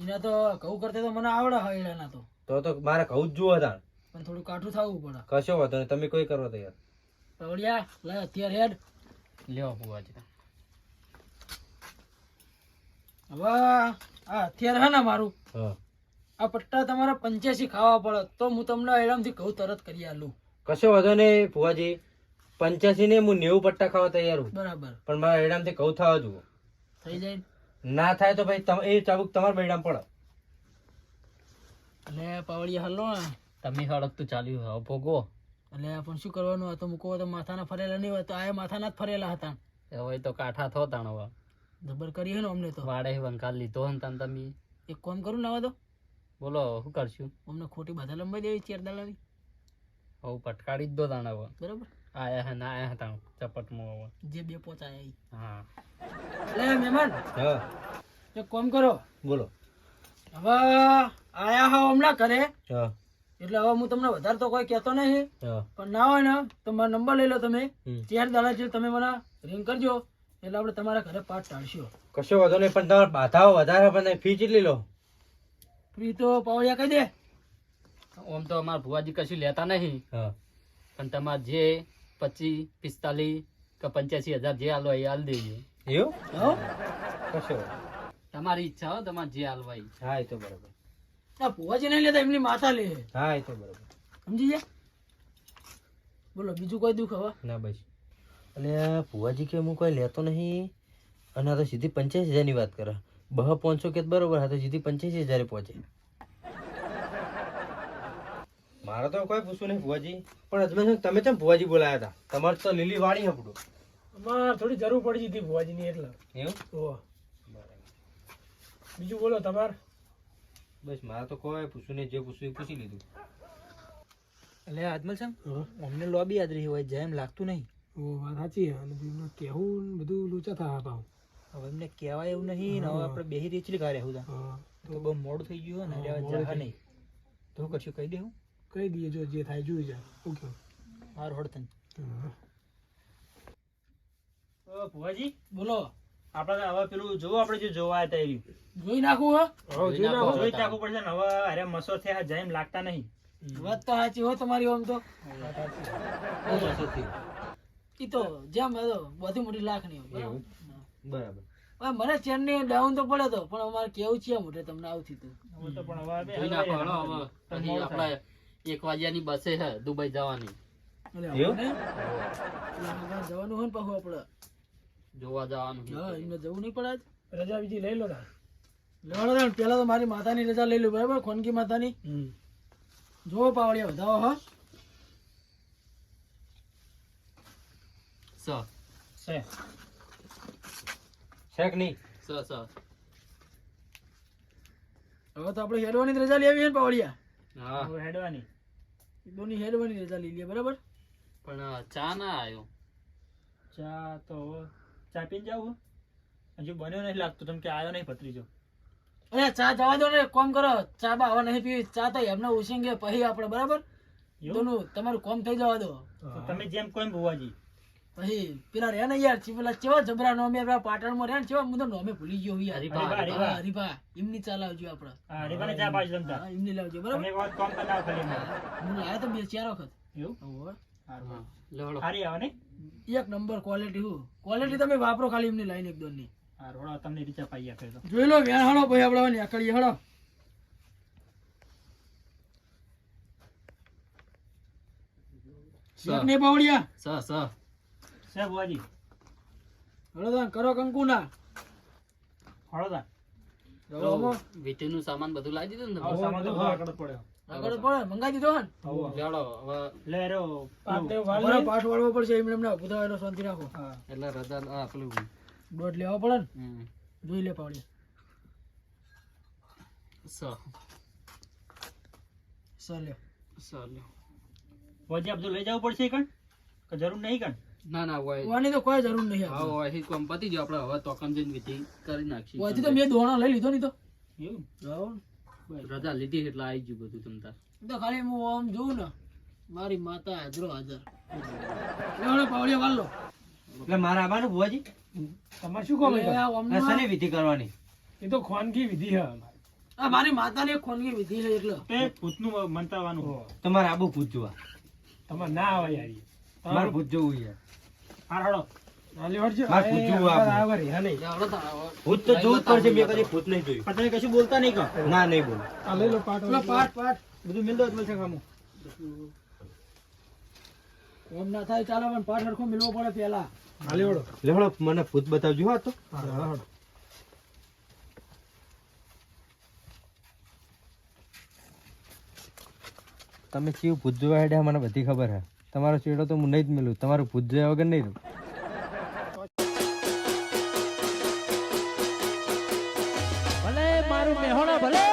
Speaker 5: એના તો ઘઉં કરતે તો મને આવડે હા, એના
Speaker 2: તો મારે ઘઉં જ જુઓ હતા.
Speaker 5: પણ થોડું કાઠું થવું પડે.
Speaker 2: કશો વાંધો નહીં, તમે કોઈ કરો તૈયાર.
Speaker 5: પવડિયા લાય અત્યારે હેડ.
Speaker 6: લ્યો બુઆજી.
Speaker 5: હવે આ અત્યારે હે ને મારું,
Speaker 2: હા
Speaker 5: આ પટ્ટા તમારે 85 ખાવા પડે તો હું તમને આરામથી ઘઉં તરત કરી આલું.
Speaker 2: કશો વાંધો નહીં ભુવાજી, 85 ને હું 90 પટ્ટા ખાવા તૈયાર હું,
Speaker 5: બરાબર
Speaker 2: પણ મારા હેડામથી ઘઉં થવા જુઓ.
Speaker 5: થઈ જાય.
Speaker 2: ના થાય તો ભાઈ એ ચાબુક તમારા બેડામ પડે.
Speaker 5: એટલે પાવડિયા હલો ને,
Speaker 6: તમે હડકતું ચાલ્યું હવે ભોગવો.
Speaker 5: એટલે પણ શું કરવાનું, આ તો મૂકો તો માથાના ફરેલા નહીં હોય, તો આ માથાના જ ફરેલા હતા.
Speaker 6: હવે તો કાઠા થો તાણ હવે.
Speaker 5: જબર કરી હે ને અમને તો.
Speaker 6: વાડે વંકાલ લીધો ને તાન તમે.
Speaker 5: એક કામ કરું ના તો
Speaker 6: બોલો શું કરશું?
Speaker 5: અમને ખોટી બાધા લંબાઈ દેવી 4 દાડાની.
Speaker 6: હવે પટકાડી જ દો તાણ હવે
Speaker 5: બરાબર
Speaker 6: આયા હે ના આયા હતા ચપટમાં હવે
Speaker 5: જે બે પહોંચાય ઈ.
Speaker 6: હા
Speaker 5: લે મહેમાન
Speaker 7: હા
Speaker 5: એક કામ કરો
Speaker 7: બોલો.
Speaker 5: હવે આયા હો હમણાં કરે
Speaker 7: હા
Speaker 5: એટલે હવે હું તમને વધારે તો કોઈ કહેતો નહીં
Speaker 7: હા
Speaker 5: પણ ના હોય ને તો મારો નંબર લઈ લો તમે
Speaker 7: હમ.
Speaker 5: 4 દાડા છે તમે મને રિંગ કરજો એટલે આપણે તમારા ઘરે પાઠ ટાળશું
Speaker 7: કશો વાંધો નહીં, પણ તમારે બાધાઓ વધારે પણ ફી કેટલી લો?
Speaker 5: ફ્રી તો પાવડિયા કહી દે
Speaker 6: આમ તો અમારા ભુવાજી કશું લેતા નહીં
Speaker 7: હા
Speaker 6: પણ તમારે જે 25 45 કે 85,000 જે હાલો એ હાલ દેજો
Speaker 7: એવું?
Speaker 5: હો
Speaker 7: કશો વાંધો.
Speaker 6: તમારી ઈચ્છા હો તમારે જે હાલવા ઈ.
Speaker 7: હા એ તો બરાબર.
Speaker 5: ના ભુવાજી નહીં લેતા એમની માતા લે
Speaker 7: હા એ તો બરાબર.
Speaker 5: સમજી ગયા બોલો બીજું કોઈ દુઃખ હવે
Speaker 7: ના બસ. અને ભુવાજી કે હું કોઈ લેતો નહીં અને આ તો સીધી 85,000 ની વાત કરે. 500 કે બરોબર, હા તો સીધી 85,000 પહોંચે. મારે તો કોઈ પૂછવું નહીં ભુવાજી, પણ અજમેર તમે કેમ ભુવાજી બોલાયા હતા? તમારે તો લીલી વાળી હપડું.
Speaker 3: અમારે થોડી જરૂર પડી હતી ભુવાજીની એટલે.
Speaker 7: એવું?
Speaker 3: ઓહો. બીજું બોલો તમારે.
Speaker 7: બસ મારે તો કોઈ પૂછવું નહીં, જે પૂછવું એ પૂછી લીધું.
Speaker 5: એટલે આજમલ છે અમને લોબી યાદ રહી હોય જાય એમ લાગતું નહીં
Speaker 3: ઓ વાત સાચી. અને એમને કહેવું ને બધું લોચા થયા ભાવ.
Speaker 5: હવે એમને કહેવાય એવું નહીં ને હવે આપણે બેહી રીચલી કાઢે એવું
Speaker 3: હા
Speaker 5: તો બહુ મોડું થઈ ગયું ને
Speaker 3: હા,
Speaker 5: હવે
Speaker 3: મોડું
Speaker 5: જા
Speaker 3: થઈ
Speaker 5: નહીં તો કશું કહી દેવું
Speaker 3: કહી દઈએ, જો જે થાય જોઈ જાય. ઓકે.
Speaker 5: મારું હળતન
Speaker 3: હા.
Speaker 4: ભુવાજી
Speaker 5: બોલો
Speaker 4: આપણે હવે પેલું જોવો આપણે જે જોવા આવ્યા હતા એ રહ્યું.
Speaker 5: જોઈ નાખું હો
Speaker 3: જોઈ નાખો.
Speaker 4: જોઈ જ નાખવું પડશે ને હવે અરે મસો થયા જાય એમ લાગતા નહીં.
Speaker 5: વાત તો સાચી હો તમારી આમ તો ઈ તો જેમ બધી મોટી લાખ નહીં હોય
Speaker 7: એવું? બરાબર.
Speaker 5: હવે મને ચેન ની ડાઉન તો પડે તો પણ અમારે કેવું છે મોટે તમને આવું થયું
Speaker 4: હવે તો પણ હવે
Speaker 6: જોઈ નાખો હળો હવે પછી આપણે 1 વાગ્યાની બસે છે દુબઈ જવાની
Speaker 7: એવું?
Speaker 5: જવાનું હોય ને પાછું આપણે
Speaker 6: જોવા જવાનું છે.
Speaker 5: હા એમને જવું નહીં પડે આજ
Speaker 3: રજા બીજી લઈ લો તાર.
Speaker 5: લેવાનો તો પેલા તો મારી માતાની રજા લઈ લો બરાબર ખોનકી માતાની જો પાવડિયા વધાવો હા
Speaker 6: સ
Speaker 4: છે.
Speaker 7: છે કે નહીં?
Speaker 6: સ સ
Speaker 5: હવે તો આપણે હેડવાની જ રજા લેવી છે ને પાવડિયા
Speaker 6: હા
Speaker 4: હવે હેડવાની.
Speaker 5: દોની હેડવાની રજા લઈ લઈએ બરાબર
Speaker 6: પણ ચા ના આવ્યો
Speaker 4: ચા તો ચા પીને જાવ હજુ બન્યો નહીં લાગતું તમે કે આવ્યો નહીં ભત્રીજો.
Speaker 5: અરે ચા જવા દો ને કોમ કરો ચા બા હવે નહીં પીવી ચા તો એમને ઉછીંગે પછી આપણે બરાબર
Speaker 4: એવું?
Speaker 5: દોનું તમારું કોમ થઈ જવા દો
Speaker 4: તો તમે જેમ કોઈ ભુવાજી.
Speaker 5: પછી પેલા રહ્યા ને યાર પેલા કેવા જબરા નોમે પેલા પાટણમાં રહ્યા ને કેવા હું તો નોમે ભૂલી ગયો યાર
Speaker 6: હરીભા,
Speaker 4: હરીભા.
Speaker 5: હા, હરીભા એમની ચા લાવજો આપણે
Speaker 4: હા રેવાને ચા પાછી જમતા.
Speaker 5: હા, એમની લાવજો બરાબર
Speaker 4: તમે એક વાત કામ કરતા આવો ખાલી અમારે.
Speaker 5: હું લાયા તો 2-4 વખત
Speaker 4: એવું?
Speaker 5: હોવે.
Speaker 4: હારું.
Speaker 6: લેવડો
Speaker 4: સારી આવે ને?
Speaker 5: એક નંબર ક્વોલિટી તમે વાપરો ખાલી એમની લાઈન એક દોની
Speaker 4: હારું, હળો તમને રીચા પાઈ આપે તો.
Speaker 5: જોઈ લો વેણ હળો ભાઈ આપણે નીકળીએ હળો એક નહીં પાવડિયા
Speaker 6: સ સ
Speaker 4: છે ભુવાજી.
Speaker 5: હળો તાન કરો કંકુના
Speaker 4: હળો તા.
Speaker 5: રવામાં
Speaker 6: વીટીનું સામાન બધું લાવી દીધું ને
Speaker 4: આવો
Speaker 6: તમે?
Speaker 4: સામાન તો બહુ આગળ જ પડ્યો.
Speaker 5: આગળ પડે મંગાઈ દીધો હે ને
Speaker 4: આવો.
Speaker 6: લેવડો હવે
Speaker 4: લે રો
Speaker 3: પાટે
Speaker 4: પેલું.
Speaker 3: વાળ
Speaker 5: બરાબર
Speaker 3: લઈ.
Speaker 5: પાઠ વાળવો પડશે એમને એમને ઉભો થવાનો શાંતિ રાખો
Speaker 4: હા.
Speaker 6: એટલે રજા પેલું
Speaker 5: દોઢ લેવા પડે ને
Speaker 6: હમ.
Speaker 5: જોઈ લે પાવડિયા
Speaker 6: સ
Speaker 5: સર લે
Speaker 6: સ લ્યો.
Speaker 4: ભુવાજી આ બધું લઈ જવું પડશે કણ કે જરૂર નહીં કણ?
Speaker 6: ના ના હોય
Speaker 5: વાની તો કોઈ જરૂર નહીં
Speaker 6: હા હોય કોમ પતી ગયો આપણે હવે તોકમ જઈને વિધિ કરી નાખીએ
Speaker 5: વાંચી તો મેં દોણો લઈ લીધો નહીં તો
Speaker 4: એવું?
Speaker 6: રજા લીધી એટલે આવી ગયું બધું તમ તાર
Speaker 5: તો ખાલી હું આમ જોઉં ને મારી માતા હાજરો હાજર લેવાનો પાવડિયા વાળ લો
Speaker 7: એટલે મારે આવવાનું ભુવાજી?
Speaker 3: તમારે શું કામ
Speaker 5: લે,
Speaker 3: છે?
Speaker 5: આ
Speaker 7: આ
Speaker 5: અમને-
Speaker 7: શાની વિધિ કરવાની?
Speaker 3: એ તો ખોનગી વિધિ છે અમારે.
Speaker 5: આ મારી માતાની એક ખોનગી વિધિ છે એટલે
Speaker 4: તે ભૂતનું મંતાવાનું.
Speaker 3: ઓહો.
Speaker 7: તમારે આબુ ભૂત જોવા.
Speaker 3: તમારે ના આવે યાર ઈ.
Speaker 7: મારે ભૂત જોવું યાર.
Speaker 4: હાર હળો.
Speaker 3: આ લેવડજો.
Speaker 7: મારે પૂછવું
Speaker 3: આ
Speaker 7: આપણે.
Speaker 3: આવે રે, હા નહીં.
Speaker 6: લેવડો તાર હવે.
Speaker 7: ભૂત તો જોવું જ પડશે, મેં કદી ભૂત નહીં જોયું.
Speaker 4: પણ તમે કશું બોલતા નહીં કણ?
Speaker 7: ના નહીં બોલું.
Speaker 3: આ લઈ લો પાટ.
Speaker 5: પેલો પાઠ
Speaker 4: બધું મિલ દો જ મળશે ખામું.
Speaker 5: ઓમ ના થાય ચાલો પણ પાઠ હરખો મિલવો પડે પેલા
Speaker 3: આ લેવડો.
Speaker 7: લેવડો મને ભૂત બતાવજો હા તો.
Speaker 3: હા, હા.
Speaker 7: તમે કેવું ભૂત જોવા હેડ્યા મને બધી ખબર હે. તમારો ચેડો તો હું નહીં જ મિલું, તમારું ભૂત જોયા વગર નહીં રહું.
Speaker 5: ભલે મારું મેહોણા ભલે